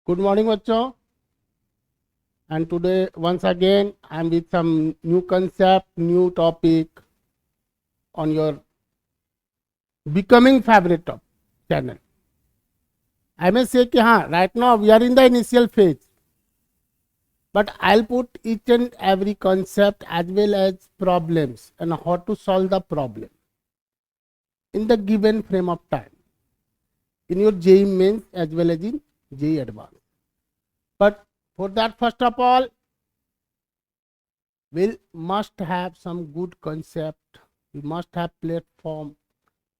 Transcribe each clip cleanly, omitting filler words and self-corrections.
Good morning, bachcho. And today, once again, I'm with some new concept, new topic on your becoming favorite top channel. I may say कि हाँ, right now we are in the initial phase, but I'll put each and every concept as well as problems and how to solve the problem in the given frame of time in your JEE mains as well as in JEE advanced. But for that, first of all, we must have some good concept. We must have platform.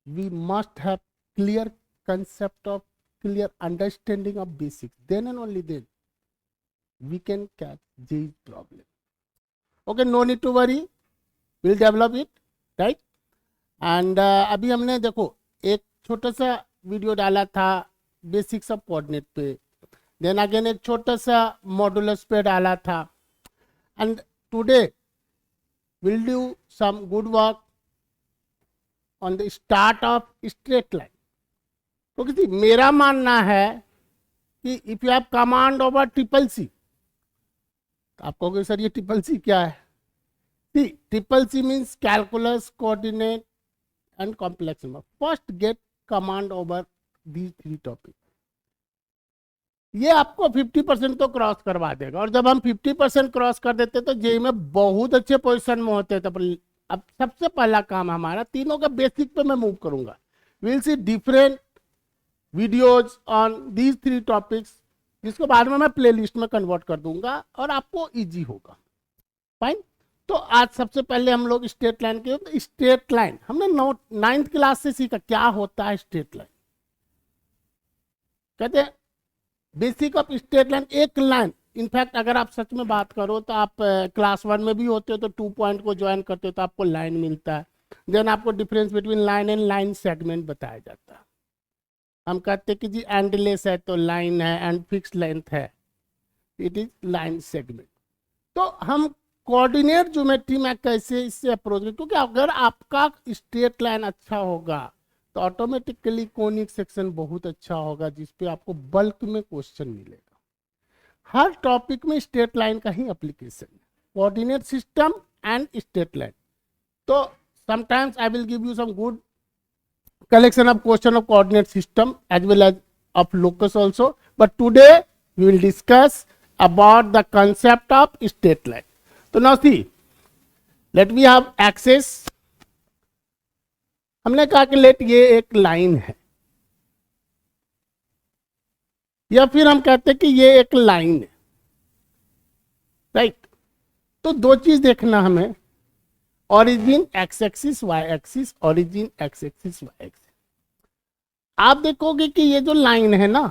We must have clear concept of clear understanding of basics. Then and only then we can catch JEE problem. Okay, no need to worry. We'll develop it, right? And अभी हमने देखो एक छोटा सा video डाला था basics of coordinate पे, then again एक छोटा सा मॉडुलस पे डाला था, and today will do some good work on the start of straight line. तो किसी मेरा मानना है कि if you have command over triple C, तो आप कहोगे सर ये ट्रिपल सी क्या है? C triple C means calculus, coordinate and complex number. First get command over these three topic. ये आपको 50% तो क्रॉस करवा देगा, और जब हम 50% क्रॉस कर देते तो जेई में बहुत अच्छे पोजीशन में होते थे. पर अब सबसे पहला काम हमारा तीनों का बेसिक पे मैं मूव करूंगा. Will see different videos on these three topics, जिसको बाद में मैं प्लेलिस्ट में कन्वर्ट कर दूंगा और आपको इजी होगा. फाइन. तो आज सबसे पहले हम लोग स्ट्रेट लाइन के, स्ट्रेट लाइन हमने 9th क्लास से सीखा क्या होता है स्ट्रेट लाइन. कहते हैं बेसिक ऑफ स्ट्रेट लाइन, एक लाइन. इनफैक्ट अगर आप सच में बात करो तो आप क्लास 1 में भी होते हो तो 2 पॉइंट को ज्वाइन करते हो तो आपको लाइन मिलता है. देन आपको difference between line and line segment बताया जाता है. हम कहते हैं कि जी एंडलेस है तो लाइन है, एंड फिक्स लेंथ है, इट इज लाइन सेगमेंट. तो हम कोऑर्डिनेट ज्योमेट्री में कैसे इससे अप्रोच करें, क्योंकि अगर आपका स्ट्रेट लाइन अच्छा होगा तो ऑटोमेटिकली कोनिक सेक्शन बहुत अच्छा होगा, जिसपे आपको बल्क में क्वेश्चन मिलेगा. हर टॉपिक में स्ट्रेट लाइन का ही एप्लीकेशन है, coordinate system and straight line. तो sometimes I will give you some good collection of question of coordinate system as well as of locus also, but today we will discuss about the concept of straight line. So now see, let we have axis. हमने कहा कि late ये एक line है, या फिर हम कहते हैं कि ये एक लाइन है, राइट. तो दो चीज देखना हमें, origin x axis y axis, origin x axis y axis. आप देखोगे कि ये जो लाइन है ना,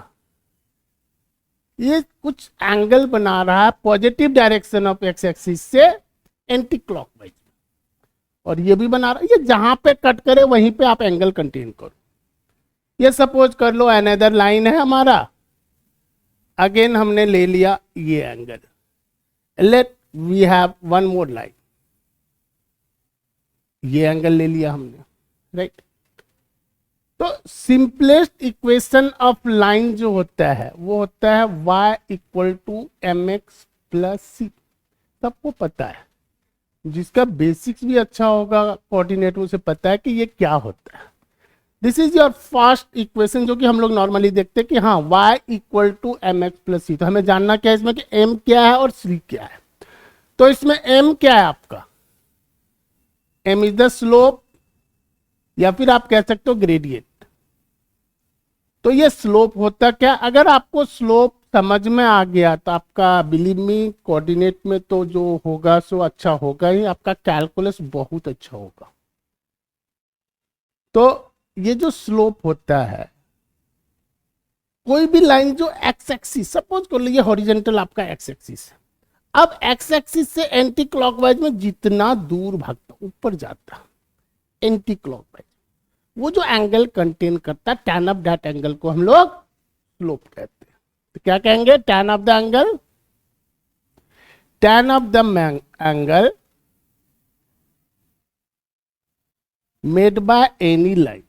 ये कुछ एंगल बना रहा है positive direction of x axis से एंटी क्लॉकवाइज, और ये भी बना रहा है. ये जहां पे कट करे वहीं पे आप एंगल कंटेन करो. ये सपोज कर लो अनदर लाइन है हमारा, अगेन हमने ले लिया ये angle. Let we have one more line, ये एंगल ले लिया हमने, राइट. तो सिंपलेस्ट इक्वेशन ऑफ लाइन जो होता है वो होता है y equal to m x plus c. सबको पता है, जिसका बेसिक्स भी अच्छा होगा कोऑर्डिनेट, उसे पता है कि ये क्या होता है. This is your first equation, जो कि हम लोग नॉर्मली देखते हैं कि हाँ y equal to m x plus c. तो हमें जानना क्या है इसमें कि m क्या है और c क्या है. तो इसमें m क्या है आपका, m इज द स्लोप, या फिर आप कह सकते हो ग्रेडियंट. तो ये स्लोप होता क्या, अगर आपको स्लोप समझ में आ गया तो आपका बिलीव मी कोऑर्डिनेट में तो जो होगा सो अच्छा होगा ही, आपका कैलकुलस बहुत अच्छा होगा. तो ये जो स्लोप होता है, कोई भी लाइन जो एक्स एक्सिस, सपोज कर लीजिए हॉरिजॉन्टल आपका एक्स एक्सिस है. अब एक्स एक्सिस से एंटी क्लॉकवाइज में जितना दूर भागता ऊपर जाता एंटी क्लॉकवाइज, वो जो एंगल कंटेन करता है टैन ऑफ दैट एंगल को हम लोग स्लोप कहते हैं. तो क्या कहेंगे, tan of the angle, tan of the angle made by any line,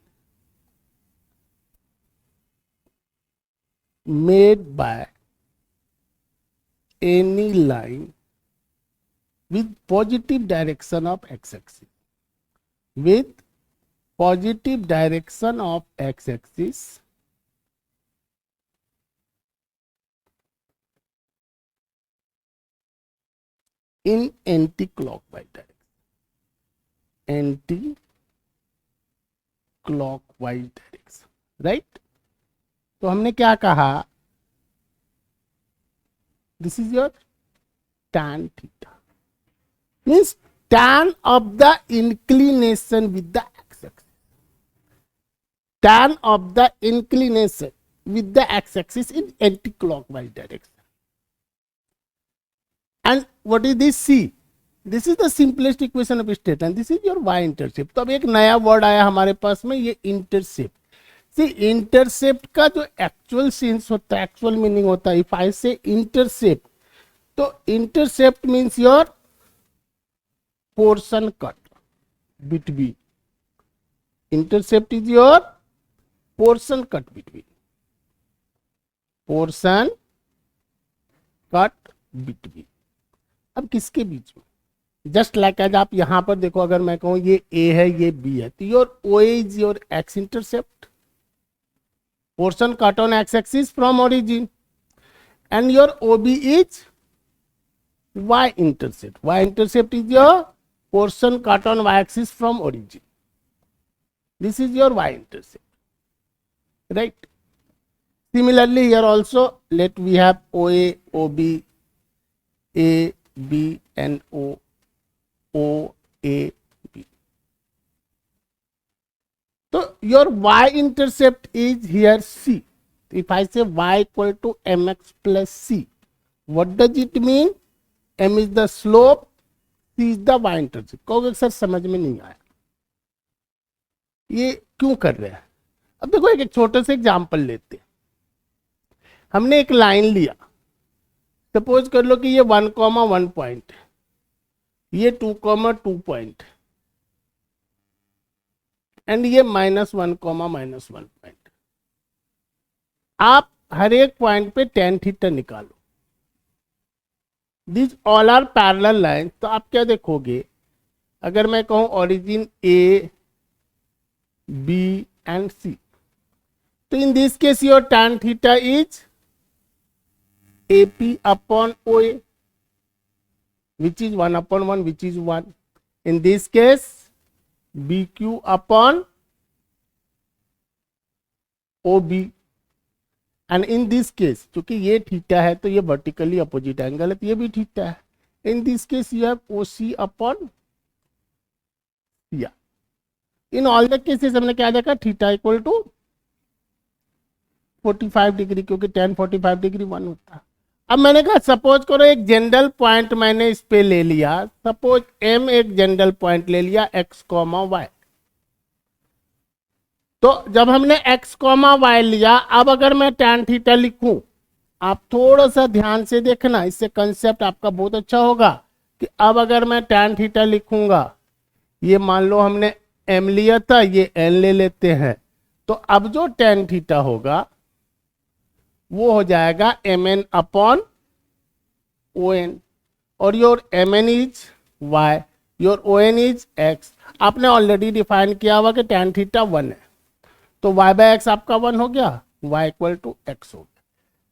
made by any line with positive direction of x-axis, with positive direction of x-axis in anti-clockwise direction, anti-clockwise direction, right? तो हमने क्या कहा, this is your tan theta, means tan of the inclination with the x-axis, tan of the inclination with the x-axis in anti-clockwise direction. And what is this C? This is the simplest equation of straight line. This is your y intercept. तो अब एक नया word आया हमारे पास में, ये intercept. सी intercept का जो एक्चुअल सेंस होता है, एक्चुअल मीनिंग होता है, इफ आई से इंटरसेप्ट, तो intercept means your portion cut between. Intercept is your portion cut between, portion cut between. अब किसके बीच में, जस्ट लाइक एज आप यहां पर देखो, अगर मैं कहूं ये ए है ये बी है, तो your O is your x intercept, portion cut on x axis from origin, and your O B is y intercept. Y intercept is your portion cut on y axis from origin. This is your y intercept, right? Similarly here also let we have OA, OB, A, B and O, A, B. So your y intercept is here C. If I say y equal to mx plus c, what does it mean? M is the slope, C is the y intercept. कहोगे sir समझ में नहीं आया, ये क्यों कर रहे हैं? अब देखो एक छोटे से एग्जाम्पल लेते हैं. हमने एक लाइन लिया, सपोज कर लो कि ये 1,1 पॉइंट, ये 2,2 पॉइंट, एंड ये -1, -1 पॉइंट. आप हर एक पॉइंट पे tan थीटा निकालो. This all are parallel line. तो आप क्या देखोगे, अगर मैं कहूं origin A, B and C, तो in this case your tan theta is AP upon OA, which is 1/1, which is 1. In this case, BQ upon OB. And in this case, क्योंकि ये थीटा है तो ये वर्टिकली अपोजिट एंगल है, तो ये भी थीटा है. In this case, you have OC upon CR. In all the cases हमने क्या देखा, थीटा इक्वल टू 45 डिग्री, क्योंकि tan 45 डिग्री 1 होता है. अब मैंने कहा सपोज करो एक जनरल पॉइंट मैंने इस पे ले लिया, सपोज M एक जनरल पॉइंट ले लिया x, y. तो जब हमने x, y लिया, अब अगर मैं tan थीटा लिखूं, आप थोड़ा सा ध्यान से देखना, इससे कंसेप्ट आपका बहुत अच्छा होगा. कि अब अगर मैं tan थीटा लिखूंगा, ये मान लो हमने M लिया था, ये N ले लेते हैं, तो अब जो tan थीटा होगा वो हो जाएगा mn अपॉन on, और your mn is y, your on is x. आपने ऑलरेडी डिफाइन किया हुआ कि tan थीटा 1 है, तो y बाय x आपका 1 हो गया, y इक्वल टू x हो गया.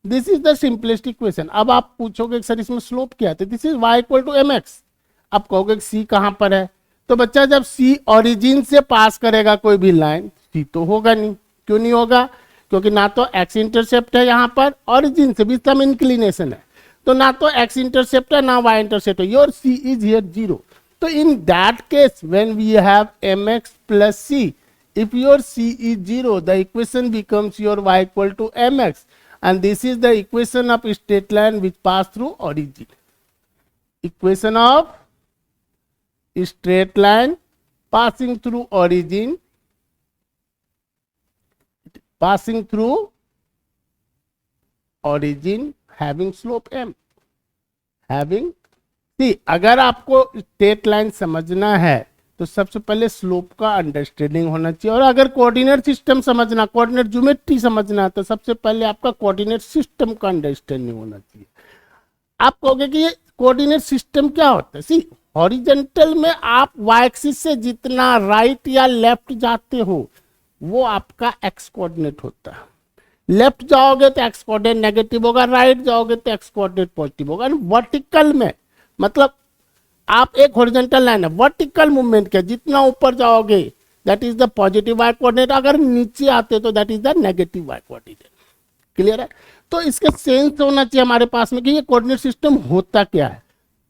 This is the simplest equation. अब आप पूछोगे सर इसमें स्लोप क्या है, तो this is y equal to mx. आप कहोगे c कहां पर है, तो बच्चा जब c ओरिजिन से पास करेगा कोई भी लाइन, c तो होगा नहीं. क्यों नहीं होगा, क्योंकि ना तो x इंटरसेप्ट है यहाँ पर, ओरिजिन से भी सम इंक्लिनेशन है, तो ना तो x इंटरसेप्ट है ना y इंटरसेप्ट है. Your c is here 0. तो in that case when we have mx plus c, if your c is 0, the equation becomes your y equal to mx, and this is the equation of straight line which pass through origin. Equation of straight line passing through origin, passing through origin having slope m, having. see, अगर आपको straight line समझना है तो सबसे पहले slope का understanding होना चाहिए, और अगर कोऑर्डिनेट सिस्टम समझना, कोऑर्डिनेट ज्योमेट्री समझना, तो सबसे पहले आपका कोऑर्डिनेट सिस्टम का अंडरस्टैंडिंग होना चाहिए. आप कहोगे कि ये कोऑर्डिनेट सिस्टम क्या होता है? सी, हॉरिजेंटल में आप वाई एक्सिस से जितना राइट या लेफ्ट जाते हो वो आपका एक्स कोऑर्डिनेट होता है। लेफ्ट जाओगे तो एक्स कोऑर्डिनेट नेगेटिव होगा, राइट जाओगे तो एक्स कोऑर्डिनेट पॉजिटिव होगा। वर्टिकल में मतलब आप एक हॉरिजॉन्टल लाइन है, वर्टिकल मूवमेंट के जितना ऊपर जाओगे that is the positive y coordinate, अगर नीचे आते तो that is the negative y coordinate. Clear है? तो इसका सेंस होना चाहिए हमारे पास में कि ये कोऑर्डिनेट सिस्टम होता क्या है।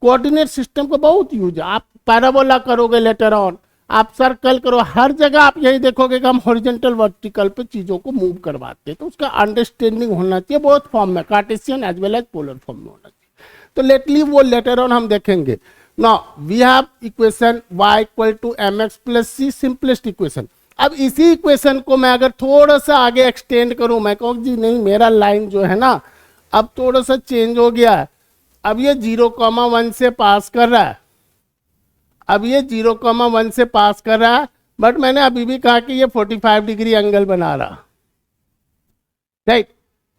कोऑर्डिनेट सिस्टम का बहुत यूज है। आप पैराबोला करोगे लेटर ऑन, आप सर्कल करो, हर जगह आप यही देखोगे कि हम हॉरिजॉन्टल वर्टिकल पे चीजों को मूव करवाते हैं। तो उसका अंडरस्टैंडिंग होना चाहिए बोथ फॉर्म में, Cartesian as well as polar form में होना चाहिए। तो लेटली वो लेटर ऑन हम देखेंगे। Now we have equation y equal to mx plus c, simplest equation. अब इसी इक्वेशन को मैं अगर थोड़ा सा आगे एक्सटेंड करूं, मैं कहूँ जी नहीं मेरा लाइन जो है ना अब थोड़ा सा चेंज हो गया है, अब ये 0,1 से पास कर रहा है, अब ये 0,1 से पास कर रहा है, बट मैंने अभी भी कहा कि ये 45 डिग्री एंगल बना रहा, राइट।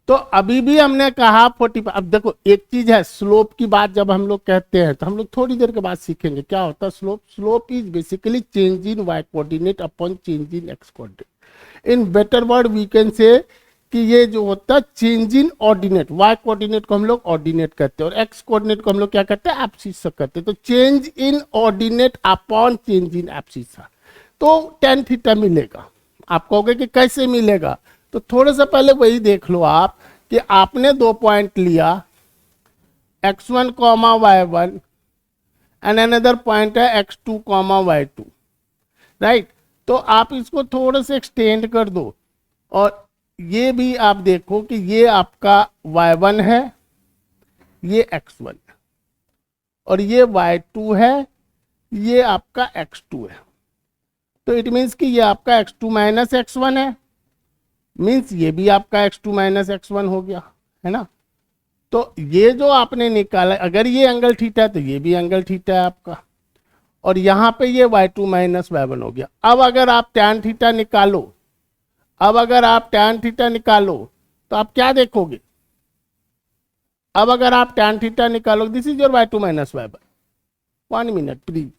तो अभी भी हमने कहा 45। अब देखो एक चीज है, स्लोप की बात जब हम लोग कहते हैं तो हम लोग थोड़ी देर के बाद सीखेंगे क्या होता है slope. Slope is basically change in y coordinate upon change in x coordinate. In better word we can say कि ये जो होता है change in ordinate, y coordinate को हम लोग ऑर्डिनेट करते हैं और एक्स कोऑर्डिनेट को हम लोग क्या करते हैं, एब्सिस करते हैं। तो change in ordinate upon change in abscess, तो tan थीटा मिलेगा। आप कहोगे कि कैसे मिलेगा, तो थोड़ा सा पहले वही देख लो आप कि आपने 2 पॉइंट लिया x1 y1 and another point है x2 y2, राइट। तो आप इसको थोड़ा सा एक्सटेंड कर दो और ये भी आप देखो कि ये आपका y1 है, ये x1 है और ये y2 है, ये आपका x2 है। तो इट मीन्स कि ये आपका x2 माइनस x1 है, मीन्स ये भी आपका x2 माइनस x1 हो गया, है ना। तो ये जो आपने निकाला, अगर ये एंगल थीटा है तो ये भी एंगल थीटा है आपका, और यहां पे ये y2 माइनस y1 हो गया। अब अगर आप tan थीटा निकालो, अब अगर आप tan थीटा निकालो तो आप क्या देखोगे, अब अगर आप tan थीटा निकालो, this is your y2 minus y1। 1 minute please.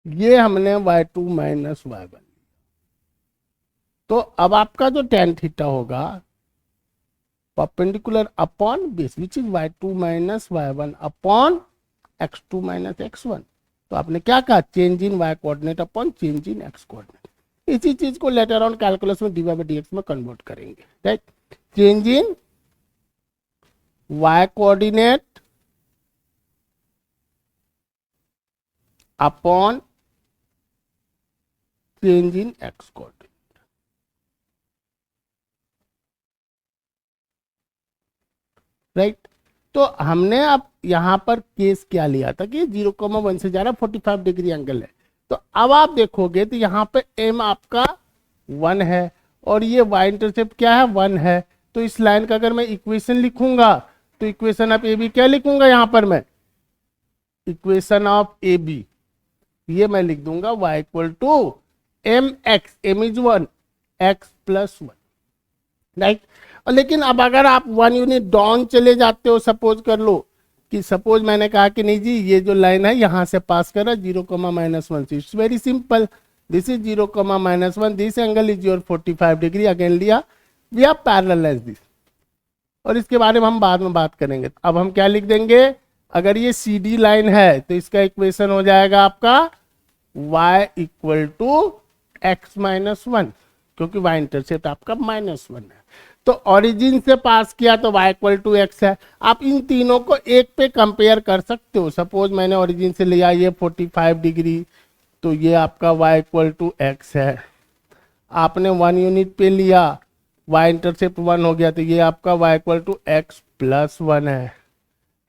ये हमने y2 माइनस y1, तो अब आपका जो tan थीटा होगा perpendicular upon base which is y2 minus y1 upon x2 minus x1। तो आपने क्या कहा, change in y coordinate upon change in x coordinate. इसी चीज को लेटर ऑन कैलकुलस में dy बाई dx में कन्वर्ट करेंगे, right. Change in y coordinate upon change in x coordinate, right. तो हमने अब यहां पर केस क्या लिया था कि 0,1 से जा रहा 45 डिग्री एंगल है। तो अब आप देखोगे तो यहाँ पे m आपका 1 है और ये y इंटरसेप्ट क्या है, 1 है। तो इस लाइन का अगर मैं इक्वेशन लिखूंगा तो इक्वेशन ऑफ ए बी क्या लिखूंगा, यहां पर मैं इक्वेशन ऑफ ए बी ये मैं लिख दूंगा y equal to m x, m is 1, x plus 1, right. और लेकिन अब अगर आप 1 यूनिट डाउन चले जाते हो, सपोज कर लो कि सपोज मैंने कहा कि नहीं जी ये जो लाइन है यहां से पास कर रहा है 0,-1 से, it's very simple, this is 0,-1, this angle is your 45 degree, again लिया, वी आर पैरेलल दिस, और इसके बारे में हम बाद में बात करेंगे। अब हम क्या लिख देंगे, अगर ये सी डी लाइन है तो इसका इक्वेशन हो जाएगा आपका y equal to x minus 1, क्योंकि y इंटरसेप्ट आपका -1 है। तो ओरिजिन से पास किया तो y इक्वल टू एक्स है। आप इन तीनों को एक पे कंपेयर कर सकते हो। सपोज मैंने ओरिजिन से लिया ये 45 डिग्री, तो ये आपका y इक्वल टू एक्स है। आपने 1 यूनिट पे लिया, y इंटरसेप्ट 1 हो गया, तो ये आपका y equal to x plus 1 है,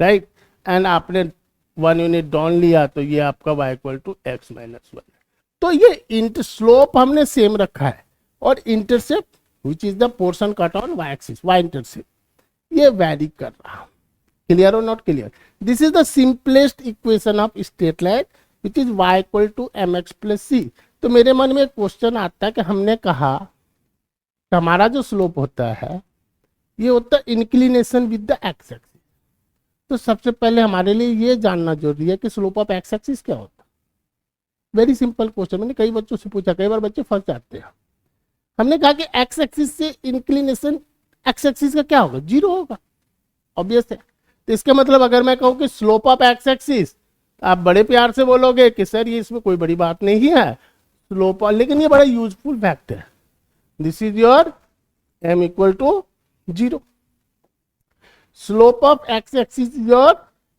राइट। एंड आपने 1 यूनिट डाउन लिया तो ये आपका y equal to x minus 1। तो ये स्लोप हमने सेम रखा है और intercept which is the portion cut on y axis, y intercept ये वैरी कर रहा। Clear or not clear? This is the simplest equation of straight line which is y equal to mx plus c. तो मेरे मन में एक question आता है कि हमने कहा कि हमारा जो स्लोप होता है ये होता है inclination with the x axis. तो सबसे पहले हमारे लिए ये जानना जरूरी है कि स्लोप ऑफ एक्स एक्सिस क्या होता है। वेरी सिंपल क्वेश्चन, मैंने कई बच्चों से पूछा, कई बार बच्चे फंस जाते हैं। हमने कहा कि एक्स एक्सिस से इंक्लिनेशन एक्स एक्सिस का क्या होगा, जीरो होगा, ऑब्वियस है। तो इसका मतलब अगर मैं कहूँ कि स्लोप ऑफ एक्स एक्सिस, आप बड़े प्यार से बोलोगे कि सर ये इसमें कोई बड़ी बात नहीं है स्लोप, लेकिन ये बड़ा यूजफुल फैक्ट है। This is your m equal to 0। Slope of x axis is your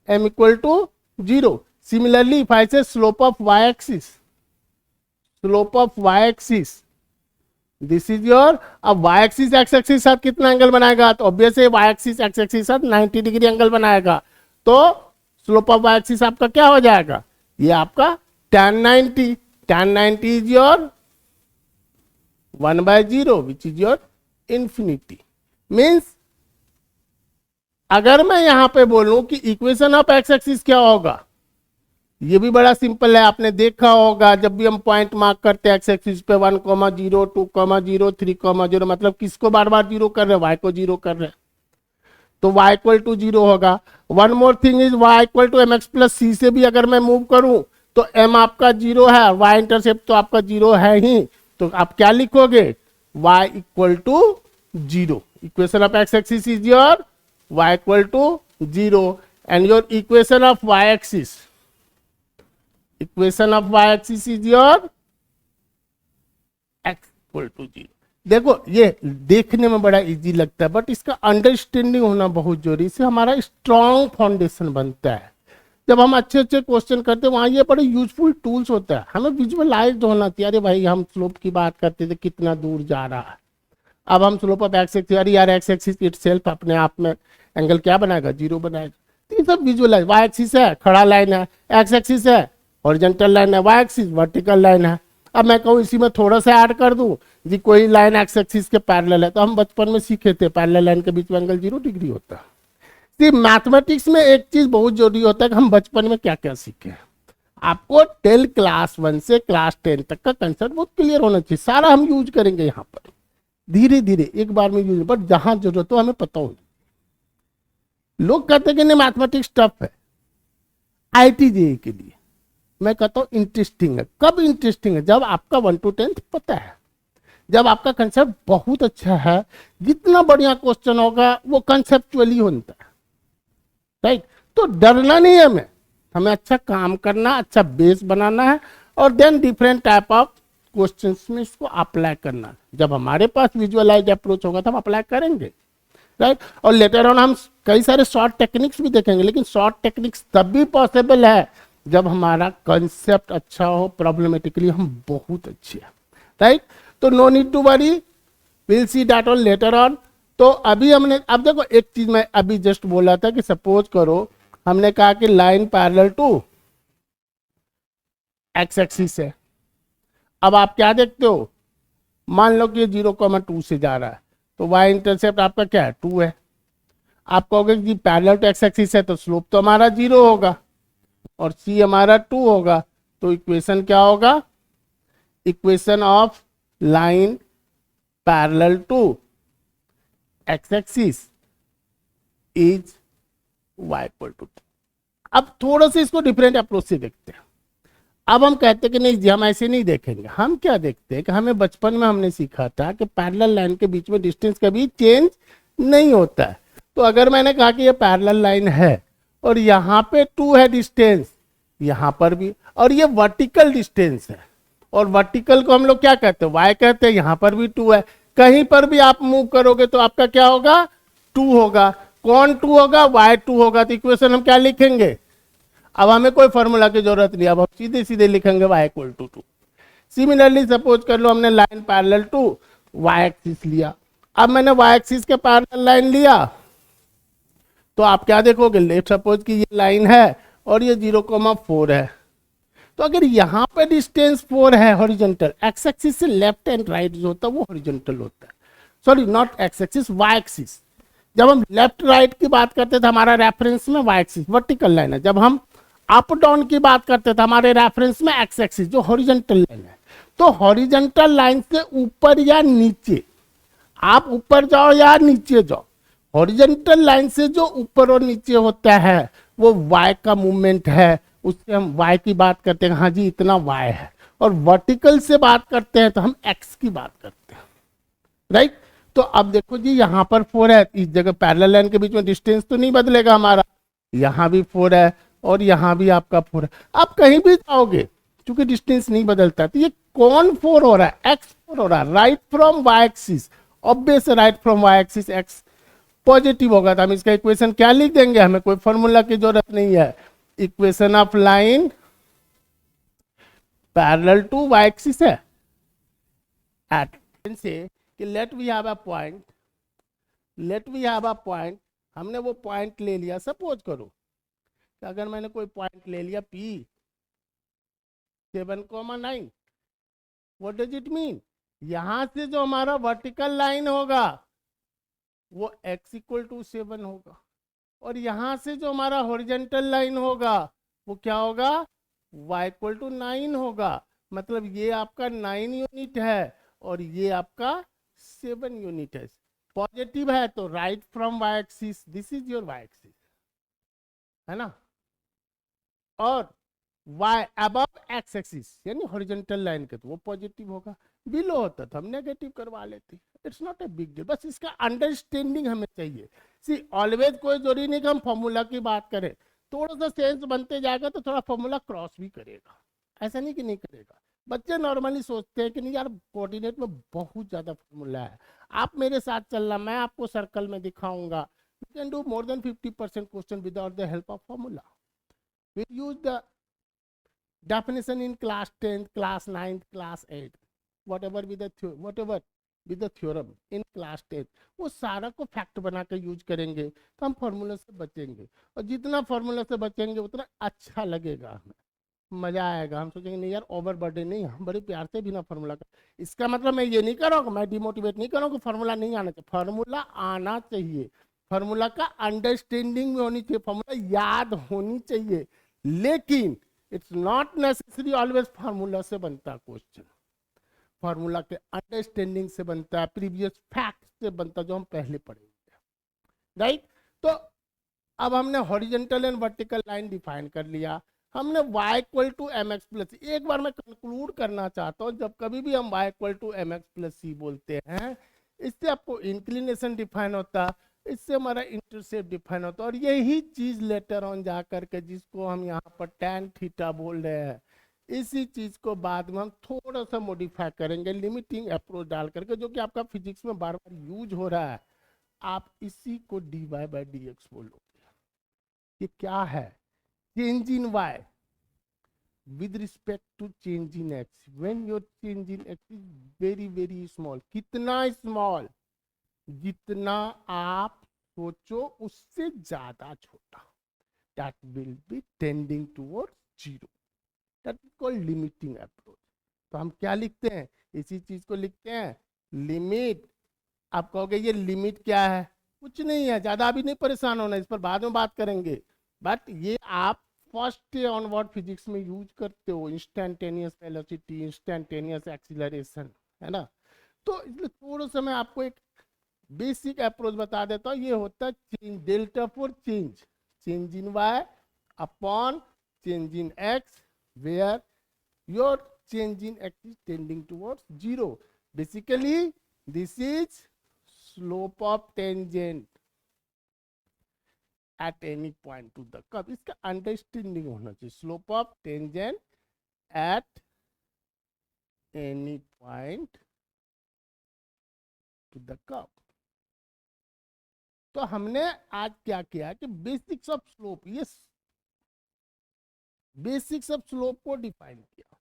m equal to 0। Similarly if I say slope of y axis, slope of y axis, this is your, अब y axis x axis साथ कितना angle बनाएगा, तो obvious है y axis x axis साथ 90 degree angle बनाएगा। तो slope of y axis आपका क्या हो जाएगा, ये आपका tan 90। tan 90 is your 1/0 which is your infinity. Means अगर मैं यहां पे बोलूं कि इक्वेशन ऑफ एक्स एक्सिस क्या होगा, ये भी बड़ा सिंपल है। आपने देखा होगा जब भी हम पॉइंट मार्क करते हैं एक्स एक्सिस पे 1, 0, 2, 0, 3, 0, मतलब किसको बार बार जीरो कर रहे हैं, वाई को जीरो कर रहे हैं, तो y इक्वल टू 0 होगा। One more thing is y equal to mx plus c से भी अगर मैं मूव करूं तो m आपका 0 है, y इंटरसेप्ट तो आपका 0 है ही, तो आप क्या लिखोगे, y equal to 0। Equation of x axis is your y equal to 0 and your equation of y axis, equation of y axis is your x equal to 0। देखो ये देखने में बड़ा इजी लगता है बट इसका अंडरस्टैंडिंग होना बहुत जरूरी, इससे हमारा स्ट्रॉन्ग फाउंडेशन बनता है। जब हम अच्छे अच्छे क्वेश्चन करते हैं वहां ये बड़े यूजफुल टूल्स होता है। हमें विजुअलाइज होना चाहिए, अरे भाई हम स्लोप की बात करते थे कितना दूर जा रहा है, अब हम स्लोप ऑफ एक्स एक्सिस, अरे यार एक्स एक्सिस इटसेल्फ अपने आप में एंगल क्या बनाएगा, 0 बनाएगा। तो ये सब विजुअलाइज, वाई एक्सिस है खड़ा लाइन है, एक्स एक्सिस है हॉरिजॉन्टल लाइन है, वाई एक्सिस वर्टिकल लाइन है। अब मैं कहूँ इसी में थोड़ा सा ऐड कर दूं जी, कोई लाइन एक्स एक्सिस के पैरेलल है, तो हम बचपन में सीखे थे पैरेलल लाइन के बीच में एंगल 0 डिग्री होता है। मैथमेटिक्स में एक चीज बहुत जरूरी होता है कि हम बचपन में क्या क्या सीखे। आपको टिल क्लास 1 से क्लास 10 तक का कंसेप्ट बहुत क्लियर होना चाहिए, सारा हम यूज करेंगे यहाँ पर, धीरे धीरे एक बार में यूज, बट जहां जरूरत हो हमें पता हो। लोग कहते हैं कि नहीं मैथमेटिक्स टफ है IIT-JEE के लिए, मैं कहता हूं इंटरेस्टिंग है। कब इंटरेस्टिंग है, जब आपका 1 to 10 पता है, जब आपका कंसेप्ट बहुत अच्छा है। जितना बढ़िया क्वेश्चन होगा वो कंसेप्चुअली होता है, राइट। तो डरना नहीं है, हमें अच्छा काम करना, अच्छा बेस बनाना है और then different type of questions में इसको अप्लाई करना है। जब हमारे पास विजुअलाइज अप्रोच होगा तो हम अप्लाई करेंगे, राइट। और लेटर ऑन हम कई सारे शॉर्ट टेक्निक्स भी देखेंगे, लेकिन शॉर्ट टेक्निक्स तब भी पॉसिबल है जब हमारा कंसेप्ट अच्छा हो, प्रॉब्लमेटिकली हम बहुत अच्छे हैं, राइट। तो no need to worry, will see that on later on. तो अभी हमने, अब देखो एक चीज मैं अभी जस्ट बोला था कि सपोज करो हमने कहा कि line parallel to x axis है। अब आप क्या देखते हो, मान लो कि ये 0,2 से जा रहा है, तो y इंटरसेप्ट आपका क्या है, 2 है। आप कहोगे कि पैरेलल टू एक्स एक्सिस है तो स्लोप तो हमारा 0 होगा और c हमारा 2 होगा, तो इक्वेशन क्या होगा, equation of line parallel to x axis is y equal to 2। अब थोड़ा सा इसको डिफरेंट अप्रोच से देखते हैं। अब हम कहते हैं कि नहीं जी हम ऐसे नहीं देखेंगे, हम क्या देखते हैं कि हमें बचपन में हमने सीखा था कि पैरेलल लाइन के बीच में डिस्टेंस कभी चेंज नहीं होता है। तो अगर मैंने कहा कि ये पैरेलल लाइन है और यहाँ पे 2 है डिस्टेंस, यहाँ पर भी, और ये वर्टिकल डिस्टेंस है, और वर्टिकल को हम लोग क्या कहते हैं, y कहते हैं, यहाँ पर भी 2 है, कहीं पर भी आप मूव करोगे तो आपका क्या होगा, 2 होगा। कौन 2 होगा, y2 होगा। तो इक्वेशन हम क्या लिखेंगे, अब हमें कोई फॉर्मूला की जरूरत नहीं, अब हम सीधे सीधे लिखेंगे y equal to 2। Similarly suppose कर लो हमने line parallel to y axis लिया, अब मैंने y एक्सिस के पैरेलल लाइन लिया तो आप क्या देखोगे, लेट सपोज कि ये लाइन है और ये 0,4 है। तो अगर यहाँ पे डिस्टेंस 4 है हॉरिजॉन्टल, एक्स एक्सिस से लेफ्ट एंड राइट जो होता है वो हॉरिजॉन्टल होता है, sorry not x axis, y axis. जब हम लेफ्ट राइट की बात करते थे हमारा रेफरेंस में वाई एक्सिस वर्टिकल लाइन है, जब हम अप डाउन की बात करते थे हमारे रेफरेंस में एक्स एक्सिस जो हॉरिजॉन्टल लाइन है। तो हॉरिजॉन्टल लाइन से ऊपर या नीचे, आप ऊपर जाओ या नीचे जाओ, हॉरिजॉन्टल लाइन से जो ऊपर और नीचे होता है वो वाई का मूवमेंट है, उससे हम वाई की बात करते हैं, हाँ जी इतना वाई है। और वर्टिकल से बात करते हैं तो हम एक्स की बात करते हैं, राइट। तो अब देखो जी यहाँ पर 4 है, इस जगह पैरेलल लाइन के बीच में डिस्टेंस तो नहीं बदलेगा हमारा, यहाँ भी 4 है और यहाँ भी आपका 4 है। आप कहीं भी जाओगे क्योंकि डिस्टेंस नहीं बदलता, तो ये कौन 4 हो रहा है, एक्स 4 हो रहा है, right from y axis, obvious right from y axis x positive होगा। तो हम इसका इक्वेशन क्या लिख देंगे, हमें कोई फॉर्मूला की जरूरत नहीं है, equation of line parallel to y axis है एट से कि let we have a point, let we have a point, हमने वो पॉइंट ले लिया, सपोज करो कि अगर मैंने कोई पॉइंट ले लिया P 7,9, what does it mean, यहां से जो हमारा वर्टिकल लाइन होगा वो x इक्वल टू 7 होगा, और यहां से जो हमारा हॉरिजॉन्टल लाइन होगा वो क्या होगा, y इक्वल टू 9 होगा। मतलब ये आपका 9 यूनिट है और ये आपका 7 यूनिट है। पॉजिटिव है तो right from y axis, this is your y axis, है ना। और y अबव एक्स एक्सिस यानी हॉरिजॉन्टल लाइन के तो वो पॉजिटिव होगा, बिलो होता तो हम नेगेटिव करवा लेते। It's not a big deal, बस इसका अंडरस्टैंडिंग हमें चाहिए। सी ऑलवेज कोई जरूरी नहीं कि हम फॉर्मूला की बात करें, थोड़ा सा सेंस बनते जाएगा तो थोड़ा फॉर्मूला क्रॉस भी करेगा, ऐसा नहीं कि नहीं करेगा। बच्चे नॉर्मली सोचते हैं कि नहीं यार कोऑर्डिनेट में बहुत ज्यादा फॉर्मूला है, आप मेरे साथ चलना, मैं आपको सर्कल में दिखाऊंगा, you can do more than 50% question without the help of formula. We use the definition in class 10th, class 9th, class 8th, whatever with the theorem in class 10th, वो सारा को फैक्ट बना के use करेंगे तो हम formula से बचेंगे, और जितना फॉर्मूला से बचेंगे उतना अच्छा लगेगा, हमें मजा आएगा। हम सोचेंगे नहीं यार ओवर बर्डन नहीं, हम बड़े प्यार से बिना फॉर्मूला का। इसका मतलब मैं ये नहीं कर रहा हूँ, मैं डिमोटिवेट नहीं कर रहा हूँ कि फॉर्मूला नहीं आना चाहिए, फॉर्मूला आना चाहिए, फॉर्मूला का अंडरस्टैंडिंग में होनी चाहिए, फॉर्मूला याद होनी चाहिए, लेकिन it's not necessary always formula से बनता क्वेश्चन, फार्मूला के अंडरस्टैंडिंग से बनता है, प्रीवियस फैक्ट से बनता है जो हम पहले पढ़ेंगे, राइट। तो अब हमने horizontal and vertical line define कर लिया, हमने y equal to m x plus c. एक बार मैं कंक्लूड करना चाहता हूँ, जब कभी भी हम y equal to m x plus c बोलते हैं, इससे आपको इंक्लिनेशन डिफाइन होता है, इससे हमारा इंटरसेप्ट डिफाइन होता है, और यही चीज लेटर ऑन जा करके जिसको हम यहाँ पर tan थीटा बोल रहे हैं, इसी चीज को बाद में हम थोड़ा सा मॉडिफाई करेंगे लिमिटिंग अप्रोच डाल करके, जो कि आपका फिजिक्स में बार बार यूज हो रहा है। आप इसी को dy बाई डी एक्स बोलोगे। ये क्या है, change in y with respect to change in x, when your change in x is very very small, कितना स्मॉल, जितना आप सोचो उससे ज्यादा छोटा, that will be tending towards zero, that is called limiting approach। तो हम क्या लिखते हैं, इसी चीज को लिखते हैं लिमिट। आप कहोगे ये लिमिट क्या है, कुछ नहीं है, ज्यादा अभी नहीं परेशान होना, इस पर बाद में बात करेंगे, बट ये आप फर्स्ट ऑनवर्ड फिजिक्स में यूज करते हो, इंस्टेंटेनियस वेलोसिटी, इंस्टेंटेनियस एक्सीलरेशन, है ना। तो इसलिए थोड़ा सा मैं आपको एक बेसिक अप्रोच बता देता हूँ, ये होता है change delta for change, change in y upon change in x, where your change in x is tending towards zero. Basically this is slope of tangent at any point to the curve, इसका understanding होना चाहिए, slope of tangent at any point to the curve। तो हमने आज क्या किया कि basics of slope, ये बेसिक्स ऑफ स्लोप को डिफाइन किया।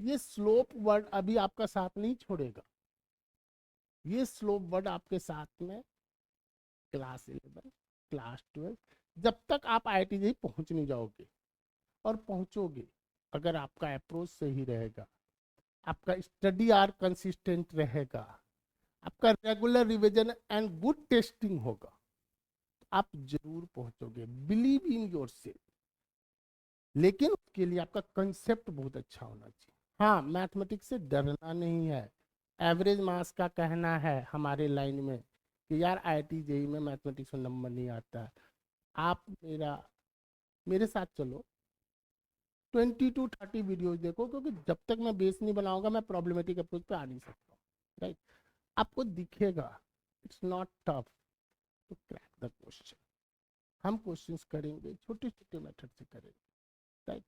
ये स्लोप वर्ड अभी आपका साथ नहीं छोड़ेगा, ये स्लोप वर्ड आपके साथ में क्लास 11, क्लास 12, जब तक आप IIT पहुंच नहीं जाओगे, और पहुंचोगे अगर आपका अप्रोच सही रहेगा, आपका स्टडी आर कंसिस्टेंट रहेगा, आपका regular revision and good testing होगा, आप जरूर पहुंचोगे। बिलीव इन योर सेल्फ, लेकिन उसके लिए आपका कंसेप्ट बहुत अच्छा होना चाहिए। हाँ, मैथमेटिक्स से डरना नहीं है। एवरेज मार्क्स का कहना है हमारे लाइन में कि यार आईआईटी जेईई में मैथमेटिक्स में नंबर नहीं आता है। आप मेरे साथ चलो, 20 to 30 वीडियोज देखो, क्योंकि जब तक मैं बेस नहीं बनाऊंगा मैं प्रॉब्लमेटिक अप्रोच पे आ नहीं सकता, राइट। आपको दिखेगा it's not tough to crack the question. हम क्वेश्चंस करेंगे छोटे छोटे मेथड से करेंगे, राइट,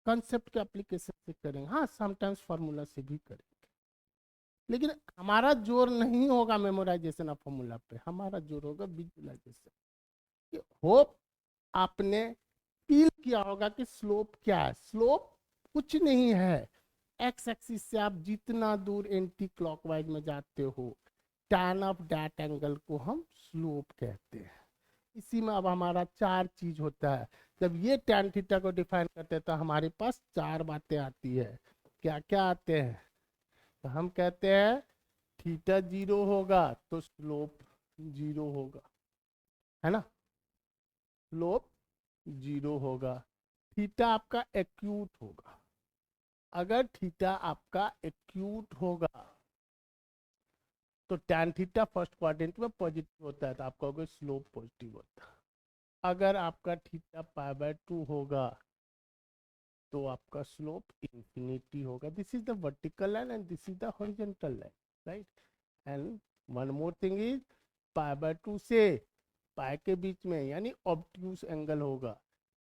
कंसेप्ट के एप्लीकेशन से करेंगे, हाँ समटाइम्स फार्मूला से भी करेंगे, लेकिन हमारा जोर नहीं होगा मेमोराइजेशन ऑफ फार्मूला पे, हमारा जोर होगा विजुअलाइजेशन। होप आपने फील किया होगा कि स्लोप क्या है। स्लोप कुछ नहीं है, एक्स एक्सिस से आप जितना दूर एंटी क्लॉकवाइज में जाते हो, टैन ऑफ दैट एंगल को हम स्लोप कहते हैं। इसी में अब हमारा 4 चीज होता है। जब ये टैन थीटा को डिफाइन करते हैं तो हमारे पास 4 बातें आती है। क्या क्या आते हैं? तो हम कहते हैं थीटा 0 होगा तो स्लोप 0 होगा, है ना, स्लोप 0 होगा। थीटा आपका एक्यूट होगा, अगर थीटा आपका एक्यूट होगा तो टैन थीटा फर्स्ट क्वाड्रेंट में पॉजिटिव होता है, तो आप कहोगे स्लोप पॉजिटिव होता है। अगर आपका थीटा π/2 होगा तो आपका स्लोप इंफिनिटी होगा। This is the vertical line and this is the horizontal line, right. And one more thing is π/2 से पाई के बीच में यानी ऑब्ट्यूस एंगल होगा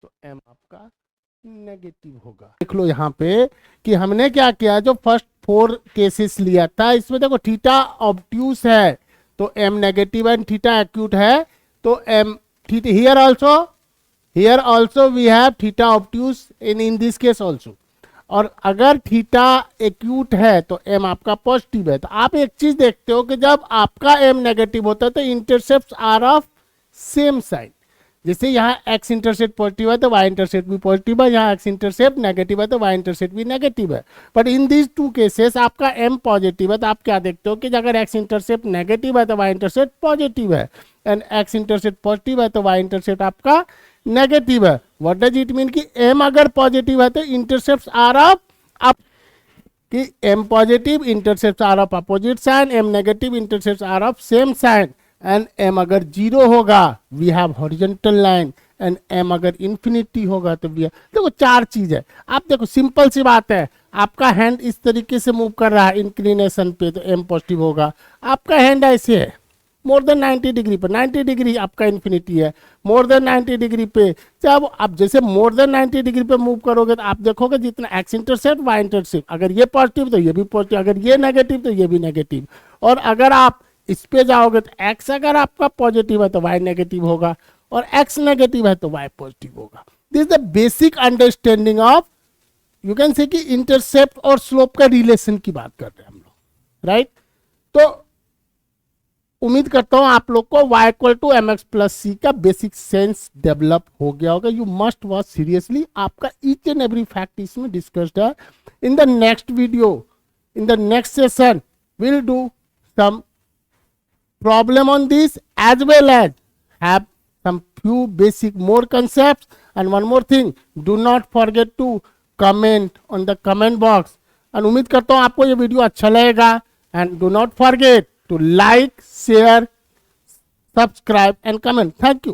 तो एम आपका नेगेटिव होगा। देख लो यहाँ पे कि हमने क्या किया, जो फर्स्ट 4 केसेस लिया था इसमें देखो थीटा ऑब्ट्यूस है तो m negative and theta acute है तो m theta. Here also we have theta obtuse in this case also. और अगर थीटा एक्यूट है तो एम आपका पॉजिटिव है। तो आप एक चीज देखते हो कि जब आपका एम नेगेटिव होता है तो intercept are of same side. जैसे यहाँ एक्स इंटरसेप्ट पॉजिटिव है तो वाई इंटरसेप्ट भी पॉजिटिव है, यहाँ एक्स इंटरसेप्ट नेगेटिव है तो वाई इंटरसेप्ट भी नेगेटिव है। बट इन दीज 2 केसेस आपका एम पॉजिटिव है तो आप क्या देखते हो कि अगर एक्स इंटरसेप्ट नेगेटिव है तो वाई इंटरसेप्ट पॉजिटिव है, एंड एक्स इंटरसेप्ट पॉजिटिव है तो वाई इंटरसेप्ट आपका नेगेटिव है। व्हाट डज इट मीन कि एम अगर पॉजिटिव है तो इंटरसेप्ट आर ऑफ अप, कि m positive intercept are of opposite sign, m negative intercept are of same sign. And m अगर 0 होगा we have horizontal line, and m अगर infinity होगा तो वी देखो 4 चीज है। आप देखो सिंपल सी बात है, आपका हैंड इस तरीके से मूव कर रहा है इंक्लिनेशन पे तो एम पॉजिटिव होगा। आपका हैंड ऐसे है मोर देन 90 डिग्री पर, 90 डिग्री आपका इन्फिनिटी है। मोर देन 90 डिग्री पे जब आप जैसे मोर देन 90 डिग्री पे मूव करोगे तो आप देखोगे जितना एक्स इंटरसेप्ट वाई इंटरसेप्ट, अगर ये पॉजिटिव तो ये भी पॉजिटिव, अगर ये नेगेटिव तो ये भी नेगेटिव। और अगर आप इस पे जाओगे तो एक्स अगर आपका पॉजिटिव है तो वाई नेगेटिव होगा, और एक्स नेगेटिव है तो वाई पॉजिटिव होगा। This is the basic understanding of, you can say कि इंटरसेप्ट और स्लोप का रिलेशन की बात कर रहे हैं हम लोग, राइट। तो उम्मीद करता हूं आप लोग को y = mx+c का बेसिक सेंस डेवलप हो गया होगा। यू मस्ट वॉच सीरियसली, आपका ईच एंड एवरी फैक्ट इसमें डिस्कस्ड है। In the next video, in the next session, we'll do some problem on this as well as have some few basic more concepts. And one more thing, do not forget to comment on the comment box. And उम्मीद करता हूँ आपको ये video अच्छा लगेगा. And do not forget to like, share, subscribe and comment. Thank you.